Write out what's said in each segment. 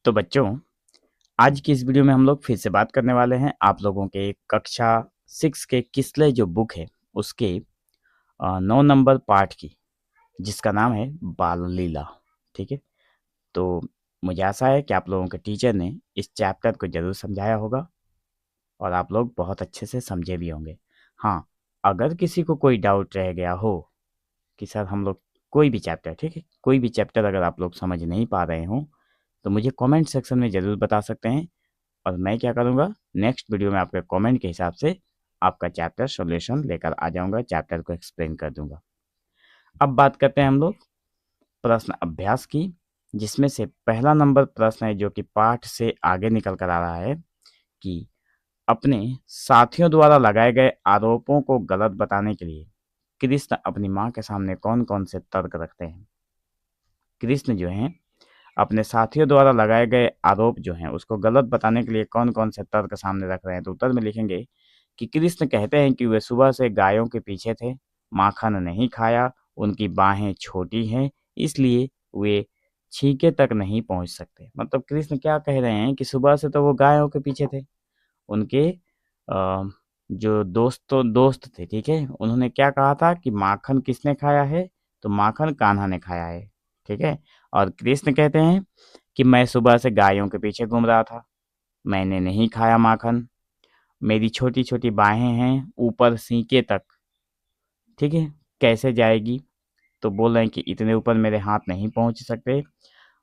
तो बच्चों, आज की इस वीडियो में हम लोग फिर से बात करने वाले हैं आप लोगों के कक्षा 6 के किसलय जो बुक है उसके 9 नंबर पाठ की, जिसका नाम है बाल लीला। ठीक है, तो मुझे आशा है कि आप लोगों के टीचर ने इस चैप्टर को जरूर समझाया होगा और आप लोग बहुत अच्छे से समझे भी होंगे। हाँ, अगर किसी को कोई डाउट रह गया हो कि सर हम लोग कोई भी चैप्टर, ठीक है, कोई भी चैप्टर अगर आप लोग समझ नहीं पा रहे हो तो मुझे कमेंट सेक्शन में ज़रूर बता सकते हैं और मैं क्या करूँगा, नेक्स्ट वीडियो में आपके कमेंट के हिसाब से आपका चैप्टर सॉल्यूशन लेकर आ जाऊँगा, चैप्टर को एक्सप्लेन कर दूँगा। अब बात करते हैं हम लोग प्रश्न अभ्यास की, जिसमें से पहला नंबर प्रश्न है जो कि पाठ से आगे निकल कर आ रहा है कि अपने साथियों द्वारा लगाए गए आरोपों को गलत बताने के लिए कृष्ण अपनी माँ के सामने कौन कौन से तर्क रखते हैं। कृष्ण जो हैं अपने साथियों द्वारा लगाए गए आरोप जो हैं उसको गलत बताने के लिए कौन कौन से तर्क सामने रख रहे हैं। तो उत्तर में लिखेंगे कि कृष्ण कहते हैं कि वे सुबह से गायों के पीछे थे, माखन नहीं खाया, उनकी बाहें छोटी हैं, इसलिए वे छीके तक नहीं पहुंच सकते। मतलब कृष्ण क्या कह रहे हैं कि सुबह से तो वो गायों के पीछे थे, उनके जो दोस्त थे, ठीक है, उन्होंने क्या कहा था कि माखन किसने खाया है, तो माखन कान्हा ने खाया है। ठीक है, और कृष्ण कहते हैं कि मैं सुबह से गायों के पीछे घूम रहा था, मैंने नहीं खाया माखन, मेरी छोटी छोटी बाहें हैं ऊपर सीके तक, ठीक है, कैसे जाएगी। तो बोल रहे हैं कि इतने ऊपर मेरे हाथ नहीं पहुंच सकते।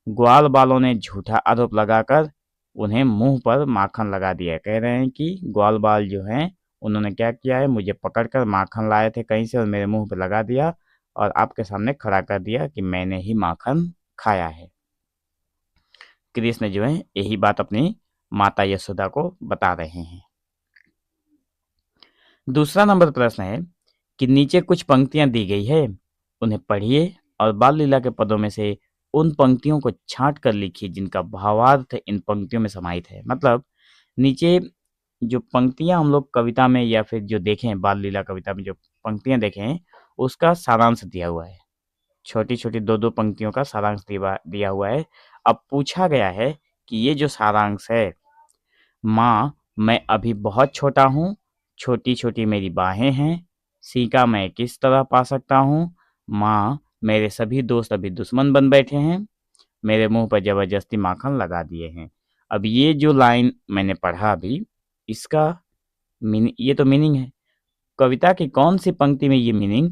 ग्वाल बालों ने झूठा आरोप लगाकर उन्हें मुंह पर माखन लगा दिया। कह रहे हैं कि ग्वाल बाल जो हैं उन्होंने क्या किया है, मुझे पकड़कर माखन लाए थे कहीं से और मेरे मुंह पर लगा दिया और आपके सामने खड़ा कर दिया कि मैंने ही माखन खाया है। कृष्ण जो है यही बात अपनी माता यशोदा को बता रहे हैं। दूसरा नंबर प्रश्न है कि नीचे कुछ पंक्तियां दी गई है, उन्हें पढ़िए और बाल लीला के पदों में से उन पंक्तियों को छांट कर लिखिए जिनका भावार्थ इन पंक्तियों में समाहित है। मतलब नीचे जो पंक्तियां हम लोग कविता में या फिर जो देखें बाल लीला कविता में जो पंक्तियां देखें उसका सारांश दिया हुआ है, छोटी छोटी दो दो पंक्तियों का सारांश दिया हुआ है। अब पूछा गया है कि ये जो सारांश है, माँ मैं अभी बहुत छोटा हूँ, छोटी छोटी मेरी बाहें हैं, सीका मैं किस तरह पा सकता हूँ, माँ मेरे सभी दोस्त अभी दुश्मन बन बैठे हैं, मेरे मुंह पर जबरदस्ती माखन लगा दिए हैं। अब ये जो लाइन मैंने पढ़ा अभी, इसका मीनिंग, ये तो मीनिंग है, कविता की कौन सी पंक्ति में ये मीनिंग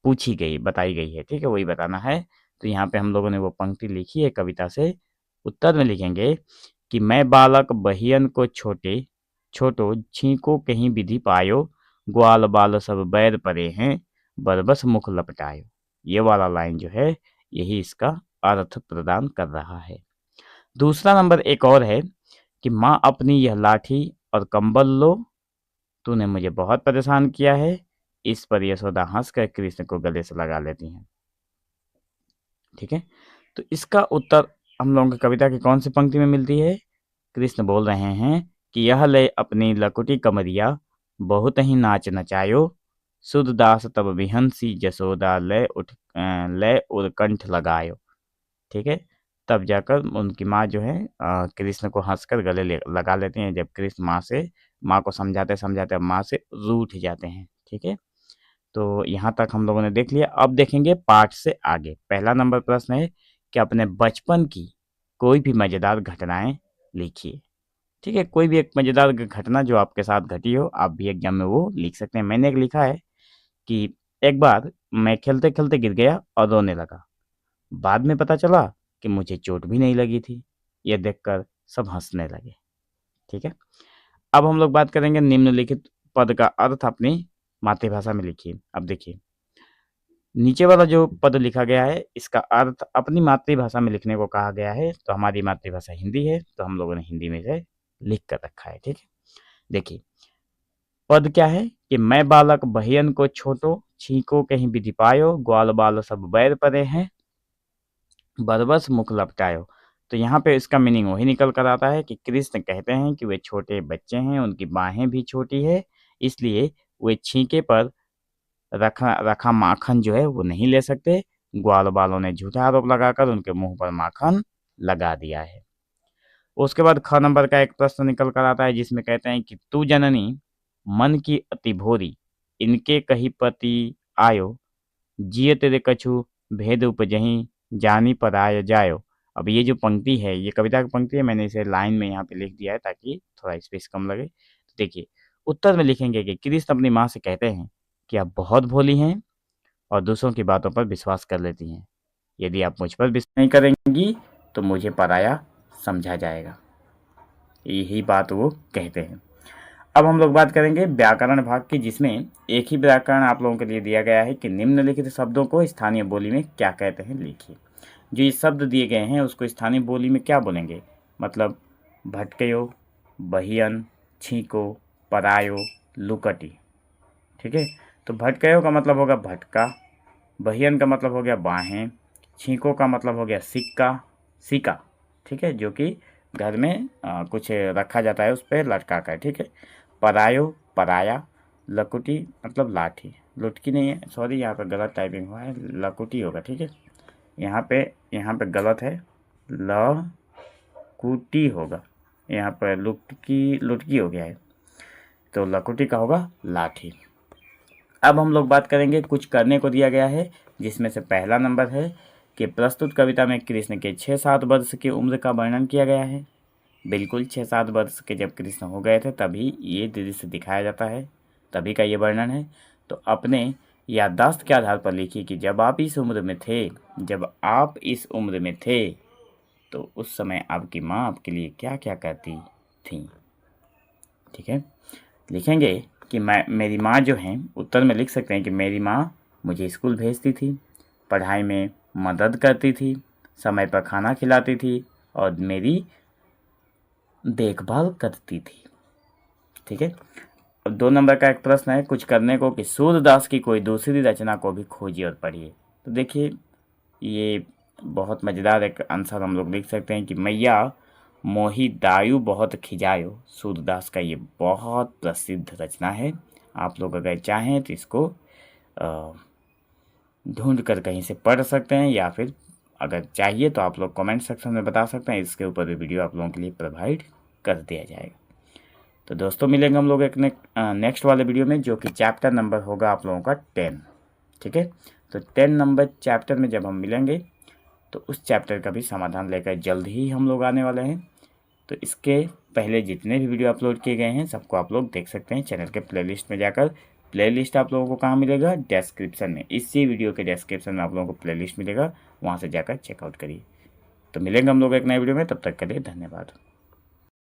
पूछी गई, बताई गई है, ठीक है, वही बताना है। तो यहाँ पे हम लोगों ने वो पंक्ति लिखी है कविता से। उत्तर में लिखेंगे कि मैं बालक बहियन को छोटे छोटो छींको कहीं विधि पायो, ग्वाल बाल सब बैर परे हैं, बरबस मुख लपटायो। ये वाला लाइन जो है यही इसका अर्थ प्रदान कर रहा है। दूसरा नंबर एक और है कि माँ अपनी यह लाठी और कंबल लो, तूने मुझे बहुत परेशान किया है। इस पर यशोदा हंसकर कृष्ण को गले से लगा लेती हैं। ठीक है, तो इसका उत्तर हम लोगों की कविता की कौन सी पंक्ति में मिलती है। कृष्ण बोल रहे हैं कि यह ले अपनी लकुटी कमरिया, बहुत ही नाच नचायो, सुध दास तब विहंसी जसोदा लय उरकंठ लगायो। ठीक है, तब जाकर उनकी माँ जो है कृष्ण को हंसकर गले लगा लेती हैं, जब कृष्ण माँ को समझाते समझाते माँ से रूठ जाते हैं। ठीक है, तो यहाँ तक हम लोगों ने देख लिया। अब देखेंगे पाठ से आगे। पहला नंबर प्रश्न है कि अपने बचपन की कोई भी मजेदार घटनाएं लिखिए। ठीक है, कोई भी एक मजेदार घटना जो आपके साथ घटी हो, आप भी एग्जाम में वो लिख सकते हैं। मैंने एक लिखा है कि एक बार मैं खेलते खेलते गिर गया और रोने लगा, बाद में पता चला कि मुझे चोट भी नहीं लगी थी, यह देखकर सब हंसने लगे। ठीक है, अब हम लोग बात करेंगे निम्नलिखित पद का अर्थ अपनी मातृभाषा में लिखिए। अब देखिए, नीचे वाला जो पद लिखा गया है इसका अर्थ अपनी मातृभाषा में लिखने को कहा गया है। तो हमारी मातृभाषा हिंदी है, तो हम लोगों ने हिंदी में से लिख कर रखा है। ठीक है, देखिए पद क्या है कि मैं बालक बहियन को छोटो, छींको कहीं विधि पायो, ग्वाल बाल सब बैर परे हैं, बरबस मुख लपटायो। तो यहाँ पे इसका मीनिंग वही निकल कर आता है कि कृष्ण कहते हैं कि वे छोटे बच्चे हैं, उनकी बाहें भी छोटी है, इसलिए वे छींके पर रखा माखन जो है वो नहीं ले सकते। ग्वाल बालों ने झूठा आरोप लगाकर उनके मुंह पर माखन लगा दिया है। उसके बाद ख नंबर का एक प्रश्न निकल कर आता है जिसमें कहते हैं कि तू जननी मन की अति भोरी, इनके कही पति आयो, जिय तेरे कछु भेद उपजहीं, जानी पराय जायो। अब ये जो पंक्ति है ये कविता की पंक्ति है, मैंने इसे लाइन में यहाँ पे लिख दिया है ताकि थोड़ा स्पेस कम लगे। तो देखिए उत्तर में लिखेंगे कि कृष्ण अपनी माँ से कहते हैं कि आप बहुत भोली हैं और दूसरों की बातों पर विश्वास कर लेती हैं। यदि आप मुझ पर विश्वास नहीं करेंगी तो मुझे पराया समझा जाएगा। यही बात वो कहते हैं। अब हम लोग बात करेंगे व्याकरण भाग की, जिसमें एक ही व्याकरण आप लोगों के लिए दिया गया है कि निम्नलिखित शब्दों को स्थानीय बोली में क्या कहते हैं लिखिए। जो ये शब्द दिए गए हैं उसको स्थानीय बोली में क्या बोलेंगे, मतलब भटकयो, बहियन, छींको, परायो, लुकटी। ठीक है, तो भटकयो का मतलब होगा भटका, बहियन का मतलब हो गया बाहें, छींको का मतलब हो गया सिक्का, सिक्का। ठीक है, जो कि घर में कुछ रखा जाता है उस पर लटका कर। ठीक है, परायो पराया, लकुटी मतलब लाठी, लुटकी नहीं है, सॉरी यहाँ पे गलत टाइपिंग हुआ है, लकुटी होगा। ठीक है, यहाँ पे गलत है, लकुटी होगा, यहाँ पर लुटकी लुटकी हो गया है, तो लकुटी का होगा लाठी। अब हम लोग बात करेंगे कुछ करने को दिया गया है, जिसमें से पहला नंबर है कि प्रस्तुत कविता में कृष्ण के 6-7 वर्ष की उम्र का वर्णन किया गया है। बिल्कुल 6-7 वर्ष के जब कृष्ण हो गए थे तभी ये दृश्य दिखाया जाता है, तभी का ये वर्णन है। तो अपने याददाश्त के आधार पर लिखिए कि जब आप इस उम्र में थे तो उस समय आपकी माँ आपके लिए क्या क्या करती थी। ठीक है, लिखेंगे कि मेरी माँ जो हैं, उत्तर में लिख सकते हैं कि मेरी माँ मुझे स्कूल भेजती थी, पढ़ाई में मदद करती थी, समय पर खाना खिलाती थी और मेरी देखभाल करती थी। ठीक है, अब 2 नंबर का एक प्रश्न है कुछ करने को कि सूरदास की कोई दूसरी रचना को भी खोजिए और पढ़िए। तो देखिए ये बहुत मज़ेदार एक आंसर हम लोग लिख सकते हैं कि मैया मोही दायु बहुत खिजायो, सूरदास का ये बहुत प्रसिद्ध रचना है। आप लोग अगर चाहें तो इसको ढूंढ कर कहीं से पढ़ सकते हैं, या फिर अगर चाहिए तो आप लोग कमेंट सेक्शन में बता सकते हैं, इसके ऊपर भी वीडियो आप लोगों के लिए प्रोवाइड कर दिया जाएगा। तो दोस्तों मिलेंगे हम लोग एक नेक्स्ट वाले वीडियो में, जो कि चैप्टर नंबर होगा आप लोगों का 10। ठीक है, तो 10 नंबर चैप्टर में जब हम मिलेंगे तो उस चैप्टर का भी समाधान लेकर जल्द ही हम लोग आने वाले हैं। तो इसके पहले जितने भी वीडियो अपलोड किए गए हैं सबको आप लोग देख सकते हैं चैनल के प्लेलिस्ट में जाकर। प्लेलिस्ट आप लोगों को कहाँ मिलेगा, डिस्क्रिप्शन में, इसी वीडियो के डिस्क्रिप्शन में आप लोगों को प्लेलिस्ट मिलेगा, वहाँ से जाकर चेकआउट करिए। तो मिलेंगे हम लोग एक नए वीडियो में, तब तक के लिए धन्यवाद।